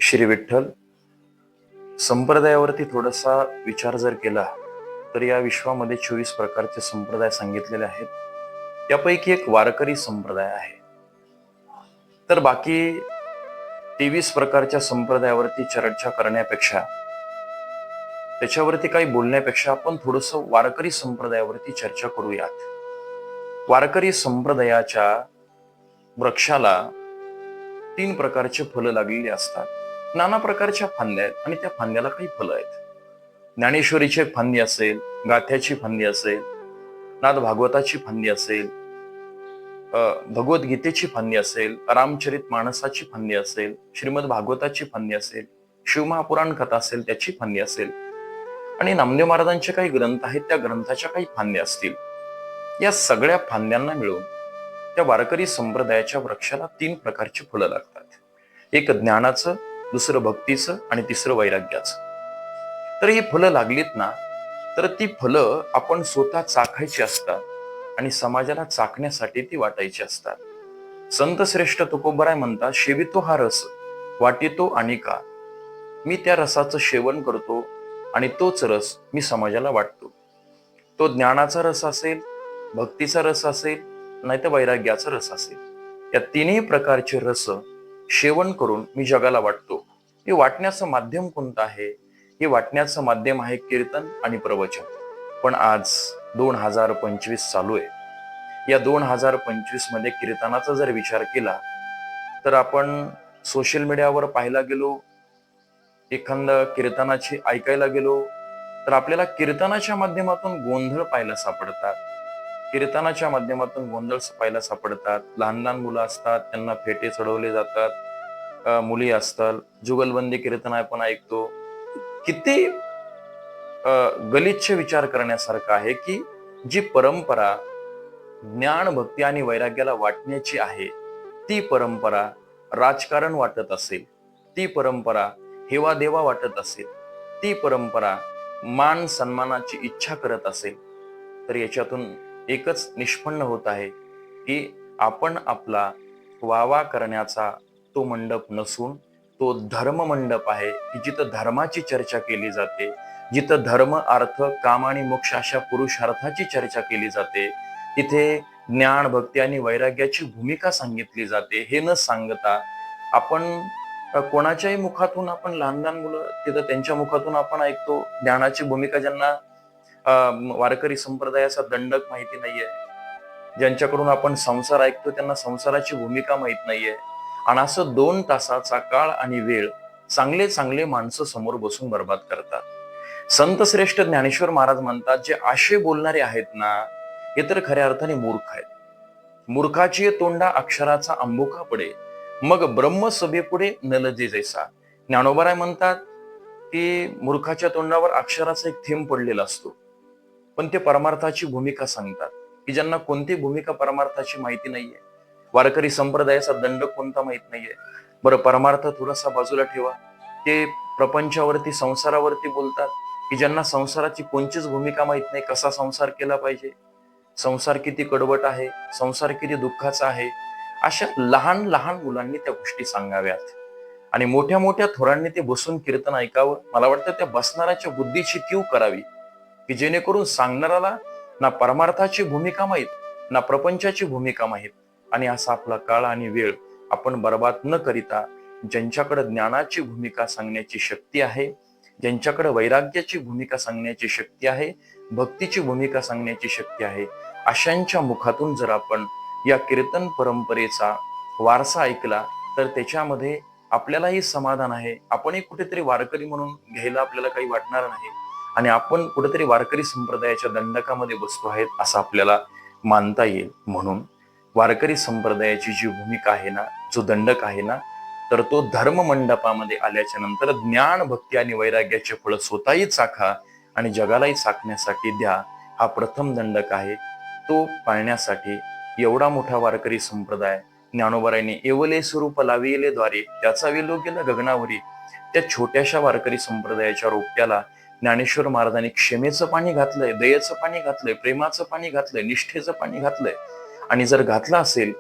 श्री विठ्ठल. संप्रदायावरती थोडासा विचार जर केला तर या विश्वामध्ये 24 प्रकारचे संप्रदाय सांगितलेले आहेत. त्यापैकी एक वारकरी संप्रदाय आहे. तर बाकी 23 प्रकारच्या संप्रदायावरती चर्चा करण्यापेक्षा, त्याच्यावरती काही बोलण्यापेक्षा आपण थोडंसं वारकरी संप्रदायावरती चर्चा करूयात. वारकरी संप्रदायाच्या वृक्षाला 3 प्रकारचे फळं लागलेली असतात. नाना प्रकारच्या फांद्या आहेत आणि त्या फांद्याला काही फळं आहेत. ज्ञानेश्वरीची एक फांदी असेल, गाथ्याची फांदी असेल, नाद भागवताची फांदी असेल, भगवद्गीतेची फांदी असेल, रामचरित मानसाची फांदी असेल, श्रीमद भागवताची फांदी असेल, शिवमहापुराण कथा असेल त्याची फांदी असेल, आणि नामदेव महाराजांचे काही ग्रंथ आहेत त्या ग्रंथाच्या काही फांद्या असतील. या सगळ्या फांद्यांना मिळून त्या वारकरी संप्रदायाच्या वृक्षाला 3 प्रकारची फळं लागतात. एक ज्ञानाचं, दुसरं भक्तीचं आणि तिसरं वैराग्याचं. तर ही फळं लागलीत ना, तर ती फळं आपण स्वतः चाखायची असतात आणि समाजाला चाखण्यासाठी ती वाटायची असतात. संत श्रेष्ठ तुकोबराय म्हणतात, शेवितो हा रस वाटितो अनिका. मी त्या रसाचं सेवन करतो आणि तोच रस मी समाजाला वाटतो. तो ज्ञानाचा रस असेल, भक्तीचा रस असेल, नाही तर वैराग्याचा रस असेल. या 3ही प्रकारचे रस सेवन करून मी जगाला वाटतो. हे वाटण्याचं माध्यम कोणतं आहे? हे वाटण्याचं माध्यम आहे कीर्तन आणि प्रवचन. पण आज 2025 चालू आहे. या 2025 मध्ये कीर्तनाचा जर विचार केला तर आपण सोशल मीडियावर पाहायला गेलो, एखादं कीर्तनाची ऐकायला गेलो तर आपल्याला कीर्तनाच्या माध्यमातून गोंधळ पाहायला सापडतात. कीर्तनाच्या माध्यमातून गोंधळ पाहायला सापडतात. लहान लहान मुलं असतात, त्यांना फेटे चढवले जातात, मुली असतात, जुगलबंदी कीर्तन आपण ऐकतो. किती गलिच्छ विचार करण्यासारखं आहे की जी परंपरा ज्ञान, भक्ती आणि वैराग्याला वाटण्याची आहे, ती परंपरा राजकारण वाटत असेल, ती परंपरा हेवा देवा वाटत असेल, ती परंपरा मान सन्मानाची इच्छा करत असेल, तर याच्यातून एकच निष्पन्न होत आहे की आपण आपला वावा करण्याचा तो मंडप नसून तो धर्म मंडप आहे की जिथं धर्माची चर्चा केली जाते, जिथं धर्म, अर्थ, काम आणि मोक्ष अशा पुरुषार्थाची चर्चा केली जाते, तिथे ज्ञान, भक्ती आणि वैराग्याची भूमिका सांगितली जाते. हे न सांगता आपण कोणाच्याही मुखातून, आपण लहान लहान मुलं तिथं त्यांच्या मुखातून आपण ऐकतो ज्ञानाची भूमिका, ज्यांना वारकरी संप्रदायाचा दंडक माहिती नाहीये, ज्यांच्याकडून आपण संसार ऐकतो त्यांना संसाराची भूमिका माहित नाहीये. आणि असं 2 तासाचा काळ आणि वेळ चांगले चांगले माणसं समोर बसून बर्बाद करतात. संत श्रेष्ठ ज्ञानेश्वर महाराज म्हणतात, जे आशे बोलणारे आहेत ना, हे तर खऱ्या अर्थाने मूर्ख आहेत. मूर्खाची तोंडा अक्षराचा अंबुका पडे, मग ब्रह्मसभे पुढे नलजे जैसा. ज्ञानोबराय म्हणतात की मूर्खाच्या तोंडावर अक्षराचा एक थेंब पडलेला असतो, पण ते परमार्थाची भूमिका सांगतात की ज्यांना कोणती भूमिका परमार्थाची माहिती नाहीये. वारकरी संप्रदायाचा दंड कोणता माहित नाहीये. बरं, परमार्थ थोडासा बाजूला ठेवा, ते प्रपंचावरती, संसारावरती बोलतात की ज्यांना संसाराची कोणतीच भूमिका माहित नाही, कसा संसार केला पाहिजे, संसार किती कडवट आहे, संसार किती दुःखाचा आहे. अशा लहान लहान मुलांनी त्या गोष्टी सांगाव्यात आणि मोठ्या मोठ्या थोरांनी ते बसून कीर्तन ऐकावं. मला वाटतं त्या बसणाऱ्याच्या बुद्धीची कीव करावी की जेणेकरून सांगणाऱ्याला ना परमार्थाची भूमिका माहीत, ना प्रपंचाची भूमिका माहीत, आणि असा आपला काळ आणि वेळ आपण बर्बाद न करिता ज्यांच्याकडे ज्ञानाची भूमिका सांगण्याची शक्ती आहे, ज्यांच्याकडे वैराग्याची भूमिका सांगण्याची शक्ती आहे, भक्तीची भूमिका सांगण्याची शक्ती आहे, अशांच्या मुखातून जर आपण या कीर्तन परंपरेचा वारसा ऐकला तर त्याच्यामध्ये आपल्यालाही समाधान आहे. आपणही कुठेतरी वारकरी म्हणून घ्यायला आपल्याला काही वाटणार नाही आणि आपण कुठेतरी वारकरी संप्रदायाच्या दंडकामध्ये बसतो आहेत असं आपल्याला मानता येईल. म्हणून वारकरी संप्रदायाची जी भूमिका आहे ना, जो दंडक आहे ना, तर तो धर्म मंडपामध्ये आल्याच्या नंतर ज्ञान, भक्ती आणि वैराग्याचे फळ स्वतःही चाखा आणि जगालाही चाखण्यासाठी द्या, हा प्रथम दंडक आहे. तो पाळण्यासाठी एवढा मोठा वारकरी संप्रदाय ज्ञानोबरायांनी एवले स्वरूप लाविले द्वारे त्याचा विलो गेला गगनावरी. त्या छोट्याशा वारकरी संप्रदायाच्या रोपट्याला ज्ञानेश्वर महाराजांनी क्षमेचं पाणी घातलंय, दयेचं पाणी घातलंय, प्रेमाचं पाणी घातलंय, निष्ठेचं पाणी घातलंय. आणि जर घातलं असेल